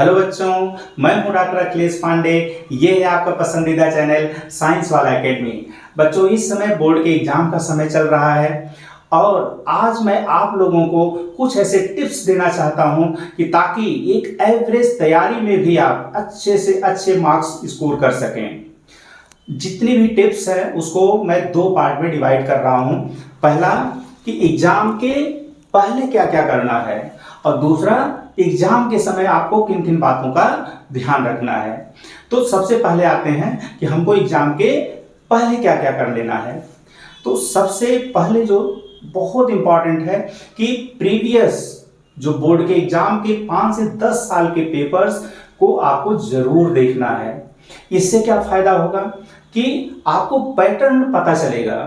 Hello बच्चों, मैं हूं डॉक्टर अखिलेश पांडे। ये है आपका पसंदीदा चैनल साइंस वाला एकेडमी। बच्चों, इस समय बोर्ड के एग्जाम का समय चल रहा है और आज मैं आप लोगों को कुछ ऐसे टिप्स देना चाहता हूं कि ताकि एक एवरेज तैयारी में भी आप अच्छे से अच्छे मार्क्स स्कोर कर सकें। जितनी भी टिप्स है उसको मैं दो पार्ट में डिवाइड कर रहा हूं। पहला कि एग्जाम के पहले क्या क्या करना है और दूसरा एग्जाम के समय आपको किन किन बातों का ध्यान रखना है। तो सबसे पहले आते हैं कि हमको एग्जाम के पहले क्या क्या कर लेना है। तो सबसे पहले जो बहुत इंपॉर्टेंट है कि प्रीवियस जो बोर्ड के एग्जाम के 5 से 10 साल के पेपर्स को आपको जरूर देखना है। इससे क्या फायदा होगा कि आपको पैटर्न पता चलेगा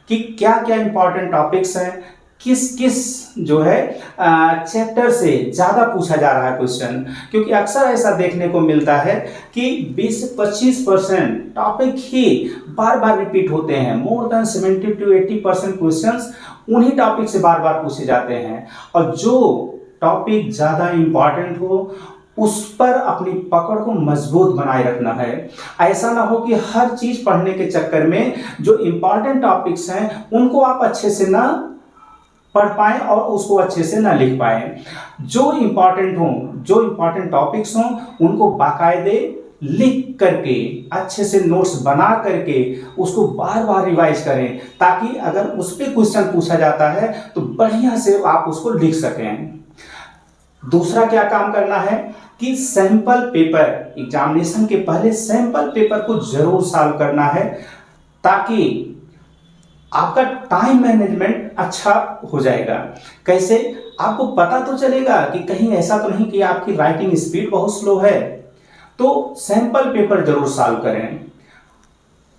कि क्या क्या इंपॉर्टेंट टॉपिक्स हैं, किस किस जो है चैप्टर से ज़्यादा पूछा जा रहा है क्वेश्चन। क्योंकि अक्सर ऐसा देखने को मिलता है कि 20 से 25% टॉपिक ही बार बार रिपीट होते हैं। मोर देन 70 to 80% क्वेश्चंस उन्हीं टॉपिक से बार बार पूछे जाते हैं और जो टॉपिक ज़्यादा इंपॉर्टेंट हो उस पर अपनी पकड़ को मजबूत बनाए रखना है। ऐसा ना हो कि हर चीज पढ़ने के चक्कर में जो इंपॉर्टेंट टॉपिक्स हैं उनको आप अच्छे से ना पढ़ पाए और उसको अच्छे से ना लिख पाए। जो इंपॉर्टेंट टॉपिक्स हों उनको बाकायदे लिख करके अच्छे से नोट्स बना करके उसको बार बार रिवाइज करें, ताकि अगर उस पर क्वेश्चन पूछा जाता है तो बढ़िया से आप उसको लिख सकें। दूसरा क्या काम करना है कि सैंपल पेपर, एग्जामिनेशन के पहले सैंपल पेपर को जरूर सॉल्व करना है, ताकि आपका टाइम मैनेजमेंट अच्छा हो जाएगा। कैसे? आपको पता तो चलेगा कि कहीं ऐसा तो नहीं कि आपकी राइटिंग स्पीड बहुत स्लो है, तो सैंपल पेपर जरूर सॉल्व करें।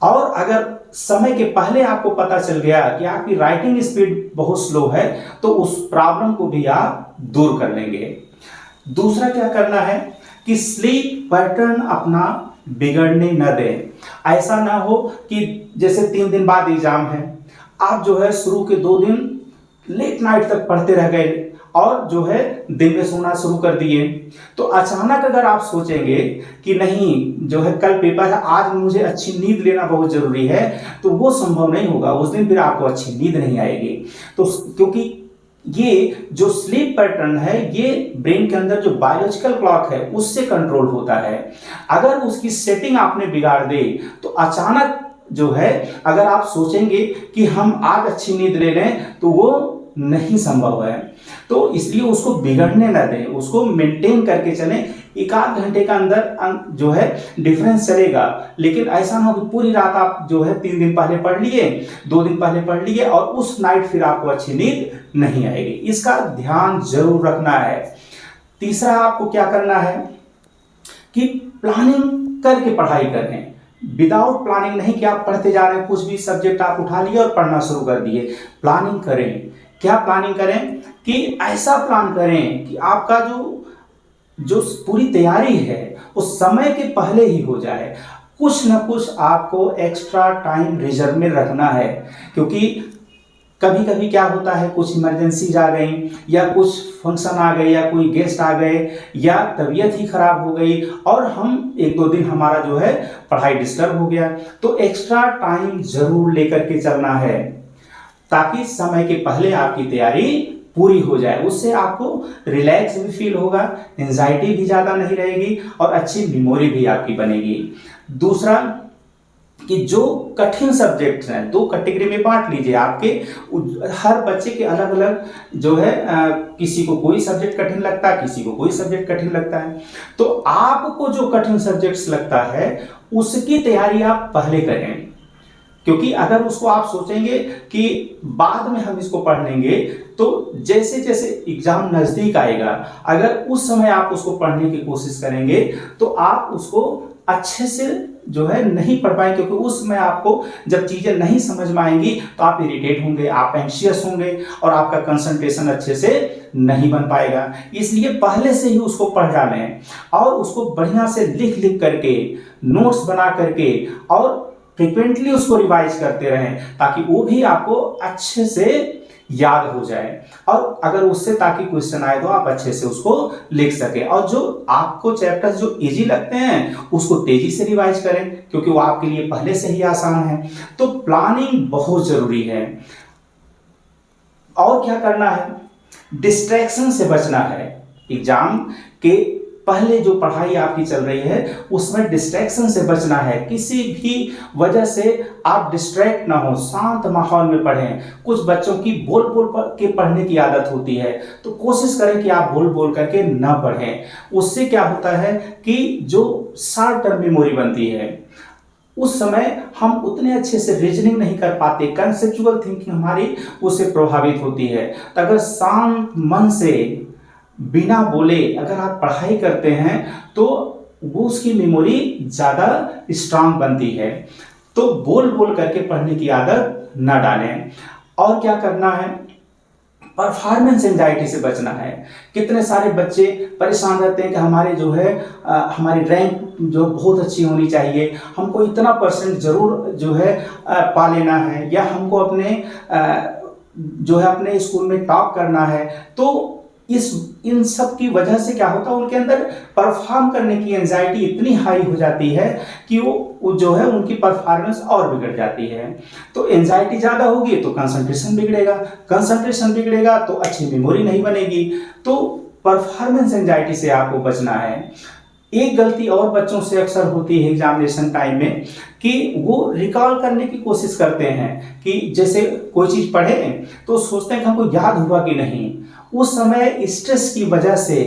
और अगर समय के पहले आपको पता चल गया कि आपकी राइटिंग स्पीड बहुत स्लो है तो उस प्रॉब्लम को भी आप दूर कर लेंगे। दूसरा क्या करना है कि स्लीप पैटर्न अपना बिगड़ने न दें। ऐसा ना हो कि जैसे 3 दिन बाद एग्जाम है, आप जो है शुरू के 2 दिन लेट नाइट तक पढ़ते रह गए और जो है दिन में सोना शुरू कर दिए। तो अचानक अगर आप सोचेंगे कि नहीं जो है कल पेपर है, आज मुझे अच्छी नींद लेना बहुत जरूरी है, तो वो संभव नहीं होगा। उस दिन फिर आपको अच्छी नींद नहीं आएगी। तो क्योंकि ये जो स्लीप पैटर्न है ये ब्रेन के अंदर जो बायोलॉजिकल क्लॉक है उससे कंट्रोल होता है। अगर उसकी सेटिंग आपने बिगाड़ दे तो अचानक जो है अगर आप सोचेंगे कि हम आज अच्छी नींद ले लें तो वो नहीं संभव है। तो इसलिए उसको बिगड़ने न दें, उसको मेंटेन करके चलें। 1-8 घंटे का अंदर जो है डिफरेंस चलेगा, लेकिन ऐसा ना हो कि पूरी रात आप जो है 3 दिन पहले पढ़ लिए, 2 दिन पहले पढ़ लिए और उस नाइट फिर आपको अच्छी नींद नहीं आएगी। इसका ध्यान जरूर रखना है। तीसरा आपको क्या करना है कि प्लानिंग करके पढ़ाई करें। विदाउट प्लानिंग नहीं कि आप पढ़ते जा रहे हैं, कुछ भी सब्जेक्ट आप उठा लिए और पढ़ना शुरू कर दिए। प्लानिंग करें। क्या प्लानिंग करें कि ऐसा प्लान करें कि आपका जो पूरी तैयारी है वो समय के पहले ही हो जाए। कुछ ना कुछ आपको एक्स्ट्रा टाइम रिजर्व में रखना है, क्योंकि कभी कभी क्या होता है, कुछ इमरजेंसीज आ गई या कुछ फंक्शन आ गए या कोई गेस्ट आ गए या तबीयत ही खराब हो गई और हम 1-2 दिन हमारा जो है पढ़ाई डिस्टर्ब हो गया। तो एक्स्ट्रा टाइम जरूर लेकर के चलना है, ताकि समय के पहले आपकी तैयारी पूरी हो जाए। उससे आपको रिलैक्स भी फील होगा, एंजाइटी भी ज़्यादा नहीं रहेगी और अच्छी मेमोरी भी आपकी बनेगी। दूसरा कि जो कठिन सब्जेक्ट्स हैं 2 कैटेगरी में बांट लीजिए। आपके हर बच्चे के अलग अलग जो है किसी को कोई सब्जेक्ट कठिन लगता है, किसी को कोई सब्जेक्ट कठिन लगता है। तो आपको जो कठिन सब्जेक्ट्स लगता है उसकी तैयारी आप पहले करें, क्योंकि अगर उसको आप सोचेंगे कि बाद में हम इसको पढ़ लेंगे तो जैसे जैसे एग्जाम नजदीक आएगा, अगर उस समय आप उसको पढ़ने की कोशिश करेंगे तो आप उसको अच्छे से जो है नहीं पढ़ पाएंगे। क्योंकि उस समय आपको जब चीजें नहीं समझ में आएंगी तो आप इरिटेट होंगे, आप एंशियस होंगे और आपका कंसंट्रेशन अच्छे से नहीं बन पाएगा। इसलिए पहले से ही उसको पढ़ डालें और उसको बढ़िया से लिख लिख करके नोट्स बना करके और फ्रिक्वेंटली उसको रिवाइज करते रहें, ताकि वो भी आपको अच्छे से याद हो जाए, और अगर उससे ताकि क्वेश्चन आए तो आप अच्छे से उसको लिख सके। और जो आपको चैप्टर्स जो इजी लगते हैं उसको तेजी से रिवाइज करें, क्योंकि वो आपके लिए पहले से ही आसान है। तो प्लानिंग बहुत जरूरी है। और क्या करना है, डिस्ट्रैक्शन से बचना है। एग्जाम के पहले जो पढ़ाई आपकी चल रही है उसमें डिस्ट्रैक्शन से बचना है। किसी भी वजह से आप डिस्ट्रैक्ट ना हो, शांत माहौल में पढ़ें। कुछ बच्चों की बोल बोल के पढ़ने की आदत होती है, तो कोशिश करें कि आप बोल बोल करके ना पढ़ें। उससे क्या होता है कि जो शॉर्ट टर्म मेमोरी बनती है उस समय हम उतने अच्छे से रीजनिंग नहीं कर पाते, कंसेप्चुअल थिंकिंग हमारी उससे प्रभावित होती है। तो अगर शांत मन से बिना बोले अगर आप पढ़ाई करते हैं तो वो उसकी मेमोरी ज़्यादा स्ट्रांग बनती है। तो बोल बोल करके पढ़ने की आदत न डालें। और क्या करना है, परफॉर्मेंस एंजाइटी से बचना है। कितने सारे बच्चे परेशान रहते हैं कि हमारे जो है हमारी रैंक जो बहुत अच्छी होनी चाहिए, हमको इतना परसेंट जरूर जो है पा लेना है, या हमको अपने जो है अपने स्कूल में टॉप करना है। तो इन सब की वजह से क्या होता है, उनके अंदर परफॉर्म करने की एंजाइटी इतनी हाई हो जाती है कि वो जो है उनकी परफॉर्मेंस और बिगड़ जाती है। तो एंजाइटी ज़्यादा होगी तो कंसंट्रेशन बिगड़ेगा, कंसंट्रेशन बिगड़ेगा तो अच्छी मेमोरी नहीं बनेगी। तो परफॉर्मेंस एंजाइटी से आपको बचना है। एक गलती और बच्चों से अक्सर होती है एग्जामिनेशन टाइम में कि वो रिकॉल करने की कोशिश करते हैं कि जैसे कोई चीज़ पढ़े तो सोचते हैं कि हमको याद हुआ कि नहीं। उस समय स्ट्रेस की वजह से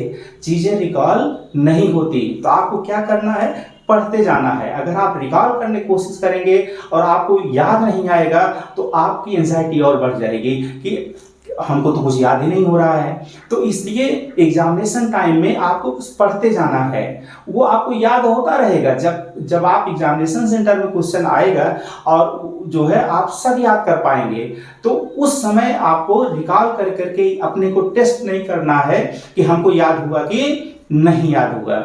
चीज़ें रिकॉल नहीं होती। तो आपको क्या करना है, पढ़ते जाना है। अगर आप रिकॉल करने की कोशिश करेंगे और आपको याद नहीं आएगा तो आपकी एंजाइटी और बढ़ जाएगी कि हमको तो कुछ याद ही नहीं हो रहा है। तो इसलिए एग्जामिनेशन टाइम में आपको कुछ पढ़ते जाना है, वो आपको याद होता रहेगा। जब आप एग्जामिनेशन सेंटर में क्वेश्चन आएगा और जो है आप सब याद कर पाएंगे, तो उस समय आपको रिकॉल कर करके अपने को टेस्ट नहीं करना है कि हमको याद हुआ कि नहीं याद हुआ।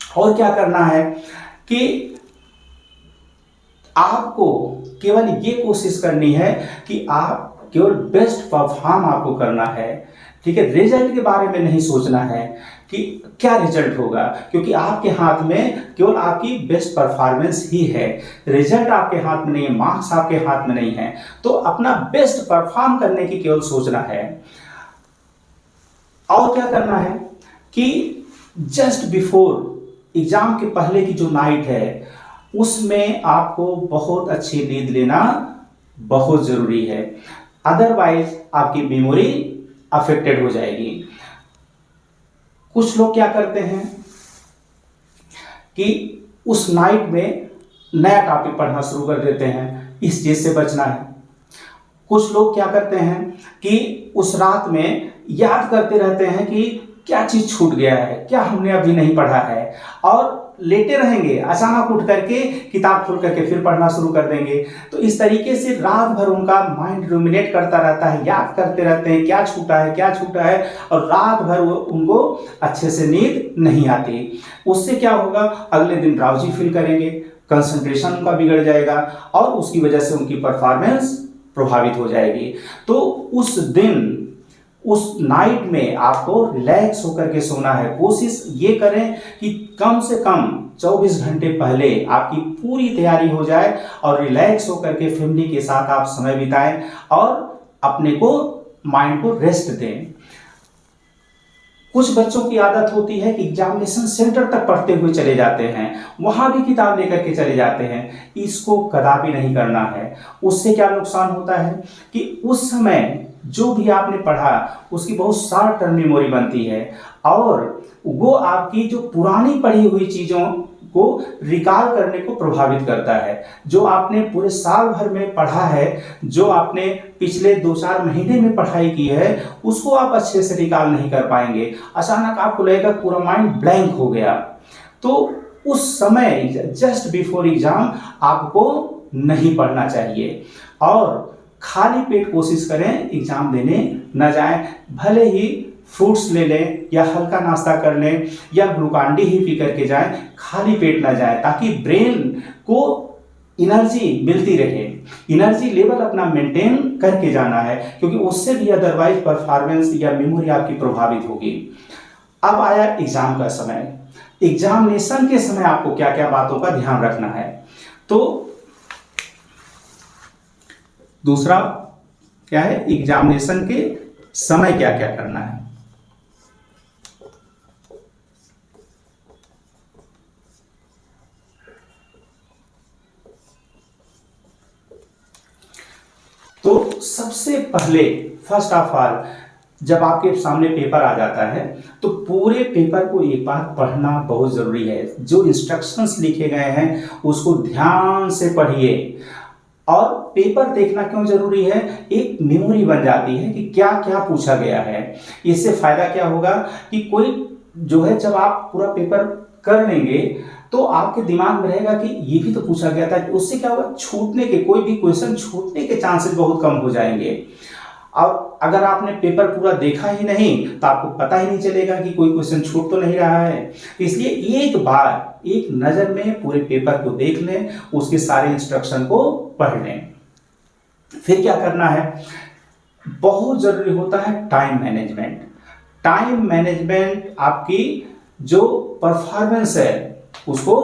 और क्या करना है कि आपको केवल ये कोशिश करनी है कि आप केवल बेस्ट परफॉर्म आपको करना है, ठीक है। रिजल्ट के बारे में नहीं सोचना है कि क्या रिजल्ट होगा, क्योंकि आपके हाथ में केवल आपकी बेस्ट परफॉर्मेंस ही है। रिजल्ट आपके हाथ में नहीं है, मार्क्स आपके हाथ में नहीं है। तो अपना बेस्ट परफॉर्म करने की केवल सोचना है। और क्या करना है कि जस्ट बिफोर एग्जाम के पहले की जो नाइट है उसमें आपको बहुत अच्छी नींद लेना बहुत जरूरी है, अदरवाइज आपकी मेमोरी अफेक्टेड हो जाएगी। कुछ लोग क्या करते हैं कि उस नाइट में नया टॉपिक पढ़ना शुरू कर देते हैं, इस चीज से बचना है। कुछ लोग क्या करते हैं कि उस रात में याद करते रहते हैं कि क्या चीज छूट गया है, क्या हमने अभी नहीं पढ़ा है, और लेटे रहेंगे, अचानक उठ करके किताब खोल करके फिर पढ़ना शुरू कर देंगे। तो इस तरीके से रात भर उनका माइंड रुमिनेट करता रहता है, याद करते रहते हैं क्या छूटा है क्या छूटा है, और रात भर वो उनको अच्छे से नींद नहीं आती। उससे क्या होगा, अगले दिन ड्राउजी फील करेंगे, कंसंट्रेशन उनका बिगड़ जाएगा और उसकी वजह से उनकी परफॉर्मेंस प्रभावित हो जाएगी। तो उस दिन उस नाइट में आपको रिलैक्स होकर के सोना है। कोशिश ये करें कि कम से कम 24 घंटे पहले आपकी पूरी तैयारी हो जाए और रिलैक्स होकर के फैमिली के साथ आप समय बिताएं और अपने को माइंड को रेस्ट दें। कुछ बच्चों की आदत होती है कि एग्जामिनेशन सेंटर तक पढ़ते हुए चले जाते हैं, वहां भी किताब लेकर के चले जाते हैं। इसको कदापि नहीं करना है। उससे क्या नुकसान होता है कि उस समय जो भी आपने पढ़ा उसकी बहुत शॉर्ट टर्म मेमोरी बनती है और वो आपकी जो पुरानी पढ़ी हुई चीज़ों को रिकॉल करने को प्रभावित करता है। जो आपने पूरे साल भर में पढ़ा है, जो आपने पिछले 2-4 महीने में पढ़ाई की है, उसको आप अच्छे से रिकॉल नहीं कर पाएंगे। अचानक आपको लगेगा पूरा माइंड ब्लैंक हो गया। तो उस समय जस्ट बिफोर एग्जाम आपको नहीं पढ़ना चाहिए और खाली पेट कोशिश करें एग्जाम देने न जाएं। भले ही फ्रूट्स ले लें या हल्का नाश्ता कर लें या ग्लूकॉन डी ही पी करके जाएं, खाली पेट ना जाएं, ताकि ब्रेन को एनर्जी मिलती रहे, एनर्जी लेवल अपना मेंटेन करके जाना है, क्योंकि उससे भी अदरवाइज परफॉर्मेंस या मेमोरी आपकी प्रभावित होगी। अब आया एग्जाम का समय, एग्जामिनेशन के समय आपको क्या क्या बातों का ध्यान रखना है। तो दूसरा क्या है, एग्जामिनेशन के समय क्या क्या करना है। तो सबसे पहले फर्स्ट ऑफ ऑल जब आपके सामने पेपर आ जाता है तो पूरे पेपर को एक बार पढ़ना बहुत ज़रूरी है। जो इंस्ट्रक्शंस लिखे गए हैं उसको ध्यान से पढ़िए। और पेपर देखना क्यों जरूरी है, एक मेमोरी बन जाती है कि क्या क्या पूछा गया है। इससे फायदा क्या होगा कि कोई जो है जब आप पूरा पेपर कर लेंगे तो आपके दिमाग में रहेगा कि ये भी तो पूछा गया था। उससे क्या होगा, छूटने के, कोई भी क्वेश्चन छूटने के चांसेस बहुत कम हो जाएंगे। और अगर आपने पेपर पूरा देखा ही नहीं तो आपको पता ही नहीं चलेगा कि कोई क्वेश्चन छूट तो नहीं रहा है। इसलिए एक बार एक नज़र में पूरे पेपर को देख लें, उसके सारे इंस्ट्रक्शन को पढ़ लें। फिर क्या करना है, बहुत जरूरी होता है टाइम मैनेजमेंट। टाइम मैनेजमेंट आपकी जो परफॉर्मेंस है उसको,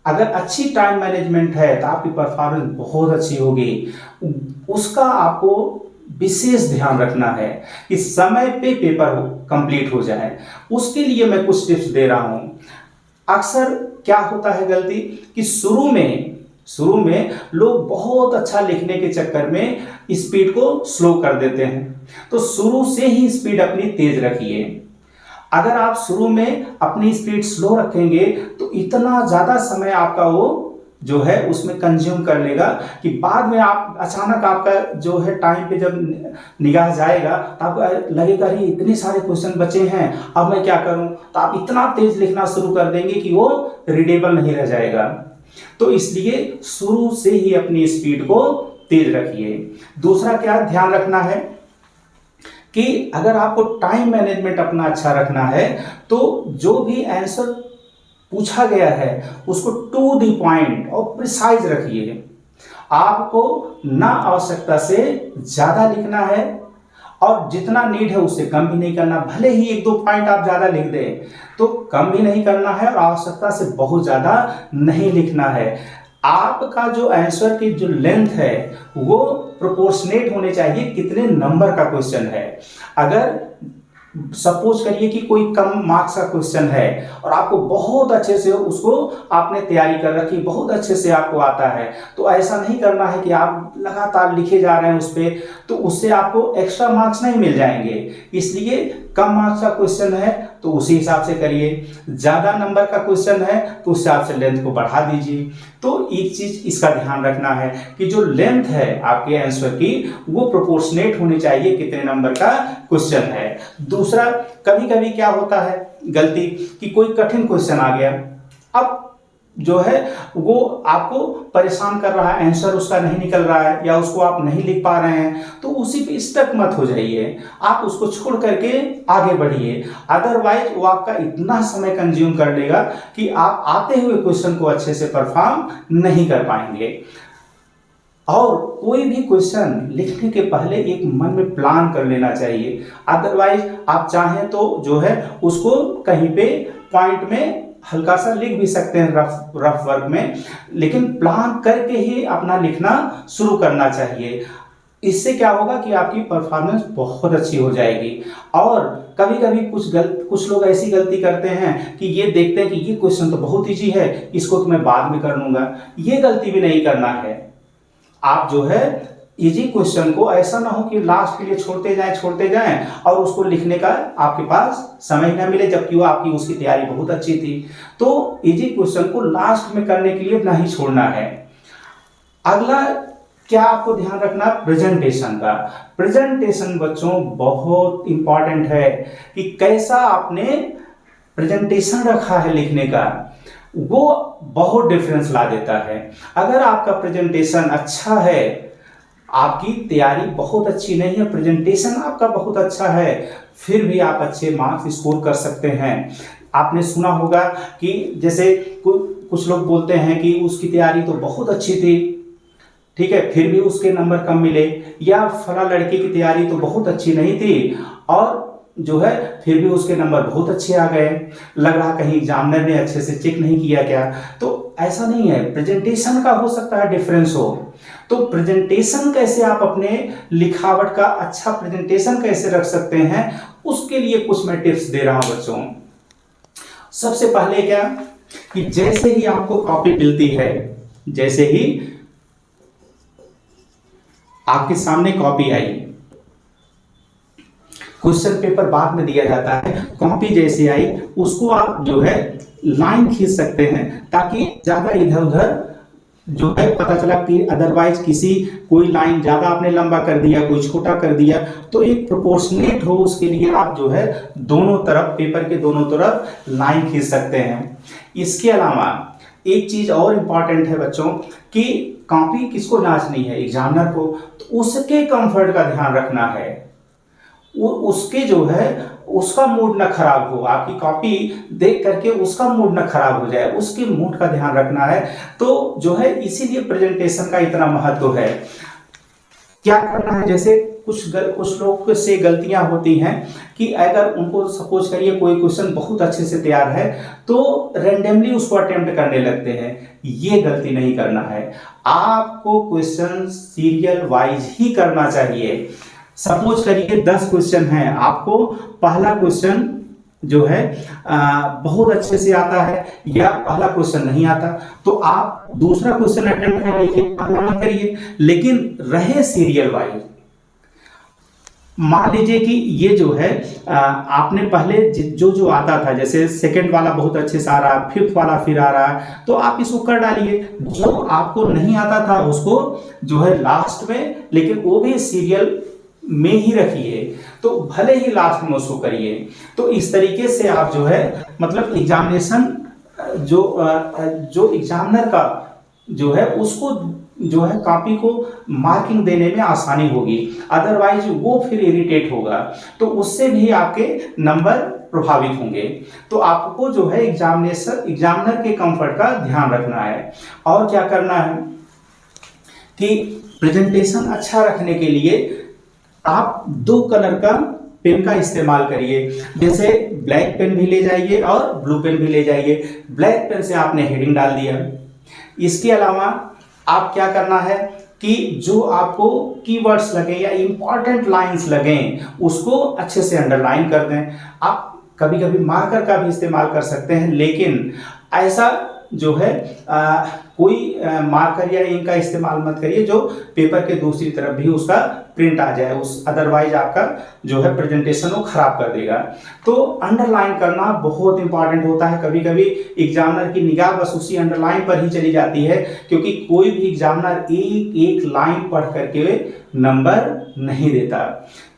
अगर अच्छी टाइम मैनेजमेंट है तो आपकी परफॉर्मेंस बहुत अच्छी होगी। उसका आपको विशेष ध्यान रखना है कि समय पे पेपर कंप्लीट हो जाए। उसके लिए मैं कुछ टिप्स दे रहा हूं। अक्सर क्या होता है गलती कि शुरू में लोग बहुत अच्छा लिखने के चक्कर में स्पीड को स्लो कर देते हैं। तो शुरू से ही स्पीड अपनी तेज रखिए। अगर आप शुरू में अपनी स्पीड स्लो रखेंगे तो इतना ज़्यादा समय आपका वो जो है उसमें कंज्यूम कर लेगा कि बाद में आप अचानक आपका जो है टाइम पे जब निगाह जाएगा तो आपको लगेगा अरे इतने सारे क्वेश्चन बचे हैं, अब मैं क्या करूं। तो आप इतना तेज लिखना शुरू कर देंगे कि वो रीडेबल नहीं रह जाएगा। तो इसलिए शुरू से ही अपनी स्पीड को तेज रखिए। दूसरा क्या ध्यान रखना है कि अगर आपको टाइम मैनेजमेंट अपना अच्छा रखना है तो जो भी आंसर पूछा गया है उसको टू द पॉइंट और प्रिसाइज रखिए। आपको ना आवश्यकता से ज्यादा लिखना है और जितना नीड है उससे कम भी नहीं करना। भले ही एक दो पॉइंट आप ज्यादा लिख दें तो कम भी नहीं करना है और आवश्यकता से बहुत ज्यादा नहीं लिखना है। आपका जो आंसर की जो लेंथ है वो प्रोपोर्शनेट होने चाहिए कितने नंबर का क्वेश्चन है। अगर सपोज करिए कि कोई कम मार्क्स का क्वेश्चन है और आपको बहुत अच्छे से उसको आपने तैयारी कर रखी, बहुत अच्छे से आपको आता है, तो ऐसा नहीं करना है कि आप लगातार लिखे जा रहे हैं उस पर, तो उससे आपको एक्स्ट्रा मार्क्स नहीं मिल जाएंगे। इसलिए कम मार्क्स का क्वेश्चन है तो उसी हिसाब से करिए, ज़्यादा नंबर का क्वेश्चन है तो उस हिसाब से लेंथ को बढ़ा दीजिए। तो एक चीज़ इसका ध्यान रखना है कि जो लेंथ है आपके आंसर की वो प्रोपोर्शनेट होनी चाहिए कितने नंबर का क्वेश्चन है। दूसरा, कभी कभी क्या होता है गलती कि कोई कठिन क्वेश्चन आ गया, अब जो है वो आपको परेशान कर रहा है, आंसर उसका नहीं निकल रहा है या उसको आप नहीं लिख पा रहे हैं, तो उसी पे स्टक मत हो जाइए, आप उसको छोड़ करके आगे बढ़िए। अदरवाइज वो आपका इतना समय कंज्यूम कर लेगा कि आप आते हुए क्वेश्चन को अच्छे से परफॉर्म नहीं कर पाएंगे। और कोई भी क्वेश्चन लिखने के पहले एक मन में प्लान कर लेना चाहिए। अदरवाइज आप चाहें तो जो है उसको कहीं पे पॉइंट में हल्का सा लिख भी सकते हैं रफ वर्क में, लेकिन प्लान करके ही अपना लिखना शुरू करना चाहिए। इससे क्या होगा कि आपकी परफॉर्मेंस बहुत अच्छी हो जाएगी। और कभी कभी कुछ लोग ऐसी गलती करते हैं कि ये देखते हैं कि ये क्वेश्चन तो बहुत ईजी है, इसको तो मैं बाद में कर लूंगा। ये गलती भी नहीं करना है। आप जो है इजी क्वेश्चन को ऐसा ना हो कि लास्ट के लिए छोड़ते जाएं और उसको लिखने का आपके पास समय ना मिले, जबकि वो आपकी उसकी तैयारी बहुत अच्छी थी। तो इजी क्वेश्चन को लास्ट में करने के लिए नहीं छोड़ना है। अगला क्या आपको ध्यान रखना, प्रेजेंटेशन का। प्रेजेंटेशन बच्चों बहुत इंपॉर्टेंट है कि कैसा आपने प्रेजेंटेशन रखा है लिखने का, वो बहुत डिफरेंस ला देता है। अगर आपका प्रेजेंटेशन अच्छा है, आपकी तैयारी बहुत अच्छी नहीं है, प्रेजेंटेशन आपका बहुत अच्छा है, फिर भी आप अच्छे मार्क्स स्कोर कर सकते हैं। आपने सुना होगा कि जैसे कुछ लोग बोलते हैं कि उसकी तैयारी तो बहुत अच्छी थी, ठीक है, फिर भी उसके नंबर कम मिले, या फला लड़के की तैयारी तो बहुत अच्छी नहीं थी और जो है फिर भी उसके नंबर बहुत अच्छे आ गए, लग रहा कहीं एग्जामिनर ने अच्छे से चेक नहीं किया क्या। तो ऐसा नहीं है, प्रेजेंटेशन का हो सकता है डिफरेंस हो। तो प्रेजेंटेशन कैसे आप अपने लिखावट का अच्छा प्रेजेंटेशन कैसे रख सकते हैं, उसके लिए कुछ मैं टिप्स दे रहा हूं बच्चों। सबसे पहले क्या कि जैसे ही आपको कॉपी मिलती है, जैसे ही आपके सामने कॉपी आई, क्वेश्चन पेपर बाद में दिया जाता है, कॉपी जैसे आई उसको आप जो है लाइन खींच सकते हैं, ताकि ज्यादा इधर उधर जो है पता चला कि अदरवाइज किसी कोई लाइन ज्यादा आपने लंबा कर दिया, कोई छोटा कर दिया, तो एक प्रोपोर्शनेट हो उसके लिए आप जो है दोनों तरफ, पेपर के दोनों तरफ लाइन खींच सकते हैं। इसके अलावा एक चीज और इंपॉर्टेंट है बच्चों कि कॉपी किसको जांचनी है, एग्जामिनर को, तो उसके कंफर्ट का ध्यान रखना है, वो उसके जो है उसका मूड ना खराब हो, आपकी कॉपी देख करके उसका मूड ना खराब हो जाए, उसके मूड का ध्यान रखना है। तो जो है इसीलिए प्रेजेंटेशन का इतना महत्व है। क्या करना है, जैसे कुछ लोग से गलतियां होती हैं कि अगर उनको सपोज करिए कोई क्वेश्चन बहुत अच्छे से तैयार है तो रेंडमली उसको अटेम्प्ट करने लगते हैं, ये गलती नहीं करना है। आपको क्वेश्चन सीरियल वाइज ही करना चाहिए। सपोज करिए 10 क्वेश्चन हैं, आपको पहला क्वेश्चन जो है बहुत अच्छे से आता है या पहला क्वेश्चन नहीं आता, तो आप दूसरा क्वेश्चन अटेम्प्ट करिए, लेकिन रहे सीरियल वाइज। मान लीजिए कि ये जो है आपने पहले जो जो आता था, जैसे सेकंड वाला बहुत अच्छे से आ रहा है, फिफ्थ वाला फिर आ रहा है, तो आप इसको कर डालिए। जो आपको नहीं आता था उसको जो है लास्ट में, लेकिन वो भी सीरियल में ही रखिए, तो भले ही लास्ट में उसको करिए। तो इस तरीके से आप जो है मतलब एग्जामिनेशन जो एग्जामिनर का जो है उसको जो है कॉपी को मार्किंग देने में आसानी होगी, अदरवाइज वो फिर इरिटेट होगा, तो उससे भी आपके नंबर प्रभावित होंगे। तो आपको जो है एग्जामिनर के कंफर्ट का ध्यान रखना है। और क्या करना है कि प्रेजेंटेशन अच्छा रखने के लिए आप 2 कलर का पेन का इस्तेमाल करिए, जैसे ब्लैक पेन भी ले जाइए और ब्लू पेन भी ले जाइए। ब्लैक पेन से आपने हेडिंग डाल दिया। इसके अलावा आप क्या करना है कि जो आपको कीवर्ड्स लगे या इंपॉर्टेंट लाइंस लगे उसको अच्छे से अंडरलाइन कर दें। आप कभी कभी मार्कर का भी इस्तेमाल कर सकते हैं, लेकिन ऐसा जो है कोई मार्कर या इंक का इस्तेमाल मत करिए जो पेपर के दूसरी तरफ भी उसका प्रिंट आ जाए, उस अदरवाइज आपका जो है प्रेजेंटेशन वो खराब कर देगा। तो अंडरलाइन करना बहुत इंपॉर्टेंट होता है। कभी कभी एग्जामिनर की निगाह बस उसी अंडरलाइन पर ही चली जाती है, क्योंकि कोई भी एग्जामिनर एक एक लाइन पढ़ करके नंबर नहीं देता।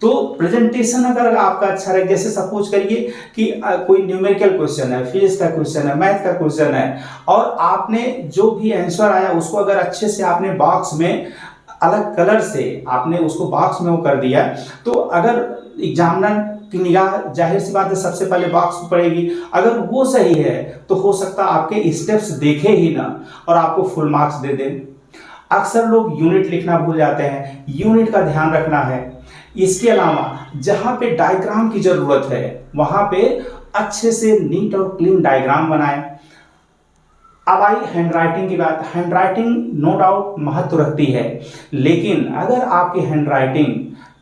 तो प्रेजेंटेशन अगर आपका अच्छा रहे, जैसे सपोज करिए कि कोई न्यूमेरिकल क्वेश्चन है, फिजिक्स का क्वेश्चन है, मैथ का क्वेश्चन है, और आपने जो भी आंसर आया उसको अगर अच्छे से आपने बॉक्स में अलग कलर से आपने उसको बॉक्स में वो कर दिया, तो अगर एग्जामिनर की निगाह जाहिर सी बात है सबसे पहले बॉक्स में पड़ेगी। अगर वो सही है तो हो सकता है आपके स्टेप्स देखे ही ना और आपको फुल मार्क्स दे दें। अक्सर लोग यूनिट लिखना भूल जाते हैं, यूनिट का ध्यान रखना है। इसके अलावा जहां पे डायग्राम की जरूरत है वहां पे अच्छे से नीट और क्लीन डायग्राम बनाएं। अब आई हैंडराइटिंग की बात। हैंडराइटिंग नो डाउट महत्व रखती है, लेकिन अगर आपकी हैंडराइटिंग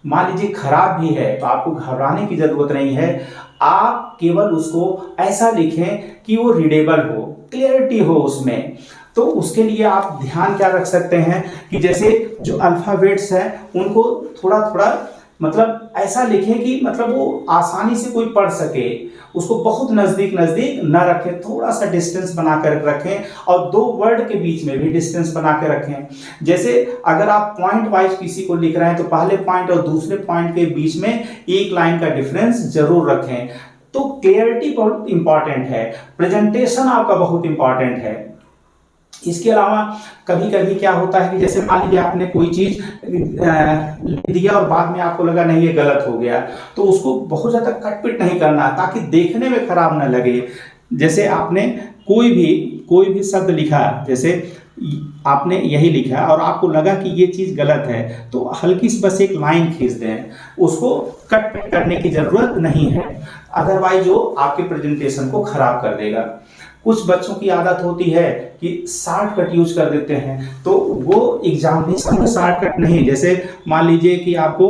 मान लीजिए खराब भी है तो आपको घबराने की जरूरत नहीं है। आप केवल उसको ऐसा लिखें कि वो रीडेबल हो, क्लियरिटी हो उसमें। तो उसके लिए आप ध्यान क्या रख सकते हैं कि जैसे जो अल्फाबेट्स हैं उनको थोड़ा थोड़ा मतलब ऐसा लिखें कि मतलब वो आसानी से कोई पढ़ सके, उसको बहुत नजदीक नजदीक न रखें, थोड़ा सा डिस्टेंस बनाकर रखें, और 2 वर्ड के बीच में भी डिस्टेंस बना के रखें। जैसे अगर आप पॉइंट वाइज किसी को लिख रहे हैं तो पहले पॉइंट और दूसरे पॉइंट के बीच में एक लाइन का डिफरेंस जरूर रखें। तो क्लियरिटी बहुत इंपॉर्टेंट है, प्रेजेंटेशन आपका बहुत इंपॉर्टेंट है। इसके अलावा कभी कभी क्या होता है कि जैसे मान लीजिए आपने कोई चीज लिख दिया और बाद में आपको लगा नहीं ये गलत हो गया, तो उसको बहुत ज्यादा कटपिट नहीं करना ताकि देखने में खराब ना लगे। जैसे आपने कोई भी शब्द लिखा, जैसे आपने यही लिखा और आपको लगा कि ये चीज़ गलत है, तो हल्की सी बस एक लाइन खींच दें, उसको कट करने की ज़रूरत नहीं है, अदरवाइज वो आपके प्रेजेंटेशन को खराब कर देगा। कुछ बच्चों की आदत होती है कि शॉर्टकट यूज कर देते हैं, तो वो एग्जामिनेशन में शॉर्टकट नहीं, जैसे मान लीजिए कि आपको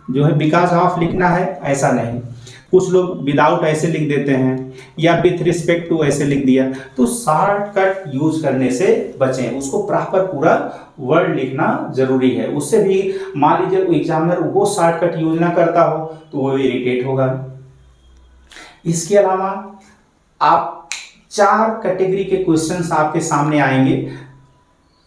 जो है बिकॉज ऑफ लिखना है, ऐसा नहीं, कुछ लोग विदाउट ऐसे लिख देते हैं या विथ रिस्पेक्ट टू ऐसे लिख दिया, तो शॉर्टकट यूज करने से बचें, उसको प्रॉपर पूरा वर्ड लिखना जरूरी है। उससे भी मान लीजिए एग्जामिनर वो शॉर्टकट यूज ना करता हो तो वो इरिटेट होगा। इसके अलावा आप 4 कैटेगरी के क्वेश्चंस आपके सामने आएंगे।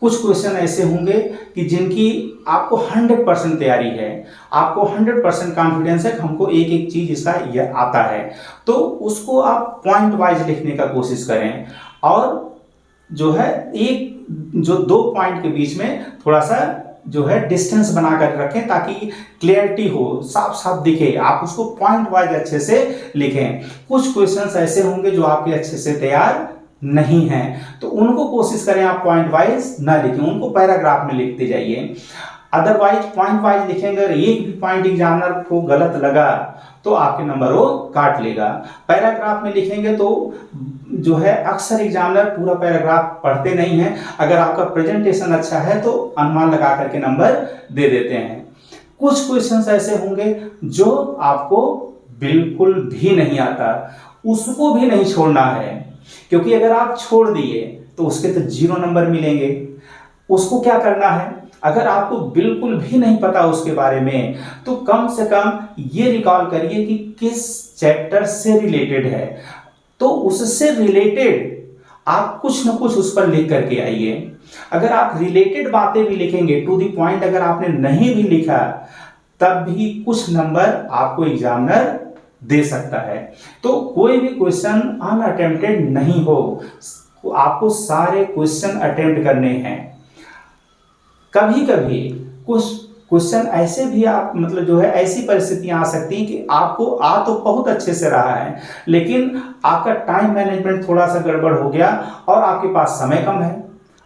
कुछ क्वेश्चन ऐसे होंगे कि जिनकी आपको 100% तैयारी है, आपको 100% कॉन्फिडेंस है कि हमको एक एक चीज इसका यह आता है, तो उसको आप पॉइंट वाइज लिखने का कोशिश करें और जो है जो 2 पॉइंट के बीच में थोड़ा सा जो है डिस्टेंस बनाकर रखें ताकि क्लियरिटी हो, साफ साफ दिखे, आप उसको पॉइंट वाइज अच्छे से लिखें। कुछ क्वेश्चंस ऐसे होंगे जो आपके अच्छे से तैयार नहीं है, तो उनको कोशिश करें आप पॉइंट वाइज ना लिखें, उनको पैराग्राफ में लिखते जाइए। अदरवाइज पॉइंट वाइज लिखेंगे और एक भी पॉइंट एग्जामिनर को गलत लगा तो आपके नंबर वो काट लेगा। पैराग्राफ में लिखेंगे तो जो है अक्सर एग्जामिनर पूरा पैराग्राफ पढ़ते नहीं है, अगर आपका प्रेजेंटेशन अच्छा है तो अनुमान लगा करके नंबर दे देते हैं। कुछ क्वेश्चंस ऐसे होंगे जो आपको बिल्कुल भी नहीं आता, उसको भी नहीं छोड़ना है, क्योंकि अगर आप छोड़ दिए तो उसके तो 0 नंबर मिलेंगे। उसको क्या करना है, अगर आपको बिल्कुल भी नहीं पता उसके बारे में तो कम से कम ये रिकॉल करिए कि किस चैप्टर से रिलेटेड है, तो उससे रिलेटेड आप कुछ ना कुछ उस पर लिख करके आइए। अगर आप रिलेटेड बातें भी लिखेंगे, टू द पॉइंट अगर आपने नहीं भी लिखा तब भी कुछ नंबर आपको एग्जामिनर दे सकता है। तो कोई भी क्वेश्चन अनअटेम्प्टेड नहीं हो, आपको सारे क्वेश्चन अटेम्प्ट करने हैं। कभी कभी कुछ क्वेश्चन ऐसे भी आप मतलब जो है ऐसी परिस्थितियां आ सकती हैं कि आपको आ तो बहुत अच्छे से रहा है, लेकिन आपका टाइम मैनेजमेंट थोड़ा सा गड़बड़ हो गया और आपके पास समय कम है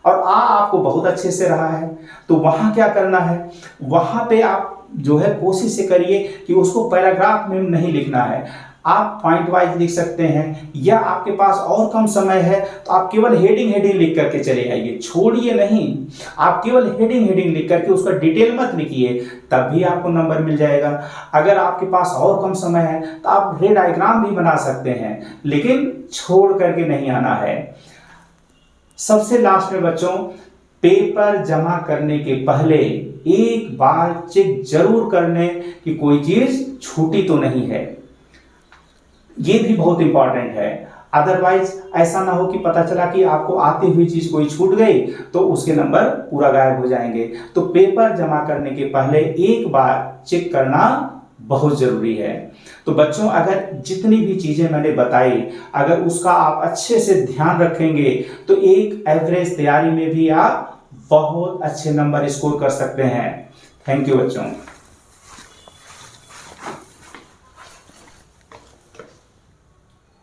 और आपको बहुत अच्छे से रहा है, तो वहां क्या करना है, वहां पे आप जो है कोशिश से करिए कि उसको पैराग्राफ में नहीं लिखना है, आप पॉइंट वाइज लिख सकते हैं, या आपके पास और कम समय है तो आप केवल हेडिंग लिख करके चले आइए, छोड़िए नहीं, आप केवल हेडिंग लिख करके उसका डिटेल मत लिखिए, तब भी आपको नंबर मिल जाएगा। अगर आपके पास और कम समय है तो आप रे डायग्राम भी बना सकते हैं, लेकिन छोड़ करके नहीं आना है। सबसे लास्ट में बच्चों, पेपर जमा करने के पहले एक बार चेक जरूर कर लें कि कोई चीज छूटी तो नहीं है, ये भी बहुत इंपॉर्टेंट है। अदरवाइज ऐसा ना हो कि पता चला कि आपको आती हुई चीज कोई छूट गई तो उसके नंबर पूरा गायब हो जाएंगे। तो पेपर जमा करने के पहले एक बार चेक करना बहुत जरूरी है। तो बच्चों, अगर जितनी भी चीजें मैंने बताई, अगर उसका आप अच्छे से ध्यान रखेंगे तो एक एवरेज तैयारी में भी आप बहुत अच्छे नंबर स्कोर कर सकते हैं। थैंक यू बच्चों।